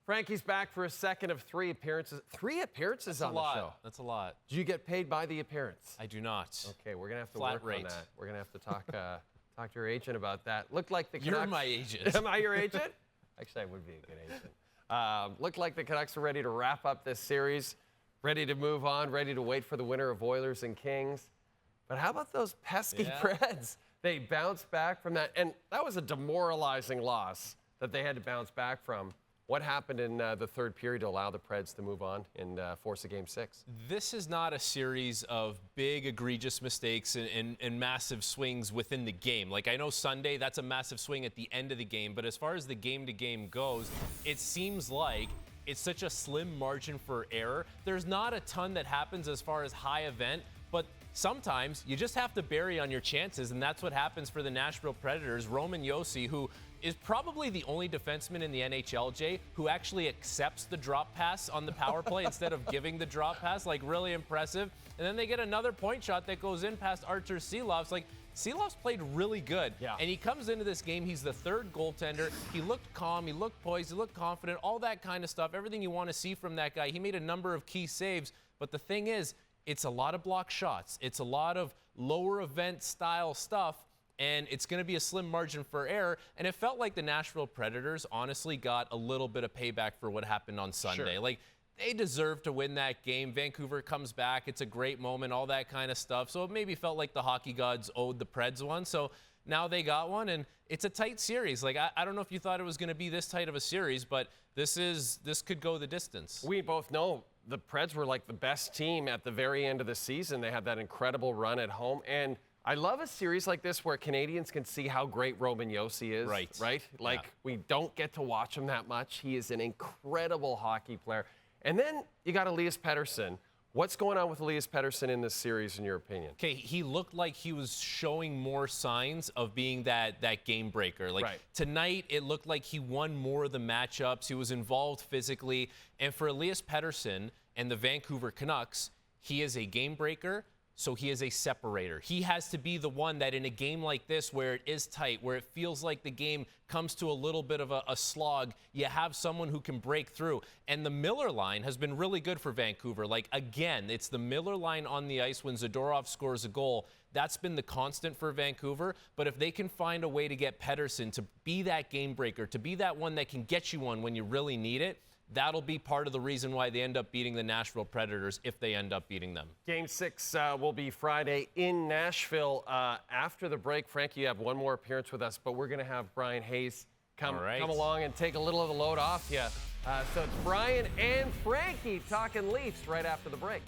Frankie's back for a second of 3 appearances. 3 appearances on the show. That's a lot. Do you get paid by the appearance? I do not. Okay, we're gonna have to Flat work rate. on that. We're gonna have to talk talk to your agent about that. Looked like the You're Canucks. my agent. Am I your agent? Actually, I would be a good agent. Looked like the Canucks are ready to wrap up this series, ready to move on, ready to wait for the winner of Oilers and Kings. But how about those pesky Preds? They bounced back from that, and that was a demoralizing loss that they had to bounce back from. What happened in the third period to allow the Preds to move on and force a Game 6? This is not a series of big, egregious mistakes and massive swings within the game. Like, I know Sunday, that's a massive swing at the end of the game, but as far as the game-to-game goes, it seems like it's such a slim margin for error. There's not a ton that happens as far as high event, but sometimes you just have to bury on your chances, and that's what happens for the Nashville Predators. Roman Josi, who is probably the only defenseman in the NHL, Jay, who actually accepts the drop pass on the power play instead of giving the drop pass. Like, really impressive. And then they get another point shot that goes in past Artur Silovs. Like, Silovs played really good. Yeah. And he comes into this game, he's the third goaltender. He looked calm, he looked poised, he looked confident, all that kind of stuff. Everything you want to see from that guy. He made a number of key saves. But the thing is, it's a lot of block shots. It's a lot of lower event style stuff. And it's going to be a slim margin for error. And it felt like the Nashville Predators honestly got a little bit of payback for what happened on Sunday. Sure. Like, they deserve to win that game. Vancouver comes back. It's a great moment, all that kind of stuff. So it maybe felt like the hockey gods owed the Preds one. So now they got one, and it's a tight series. Like, I don't know if you thought it was going to be this tight of a series, but this could go the distance. We both know the Preds were like the best team at the very end of the season. They had that incredible run at home. And I love a series like this where Canadians can see how great Roman Josi is. Right? Like, we don't get to watch him that much. He is an incredible hockey player. And then you got Elias Pettersson. What's going on with Elias Pettersson in this series, in your opinion? Okay, he looked like he was showing more signs of being that game breaker. Like, tonight, it looked like he won more of the matchups. He was involved physically. And for Elias Pettersson and the Vancouver Canucks, he is a game breaker. So he is a separator. He has to be the one that in a game like this where it is tight, where it feels like the game comes to a little bit of a slog, you have someone who can break through. And the Miller line has been really good for Vancouver. Like, again, it's the Miller line on the ice when Zadorov scores a goal. That's been the constant for Vancouver. But if they can find a way to get Pettersson to be that game breaker, to be that one that can get you one when you really need it, that'll be part of the reason why they end up beating the Nashville Predators if they end up beating them. Game 6 will be Friday in Nashville. After the break, Frankie, you have one more appearance with us, but we're going to have Brian Hayes come along and take a little of the load off you. So it's Brian and Frankie talking Leafs right after the break.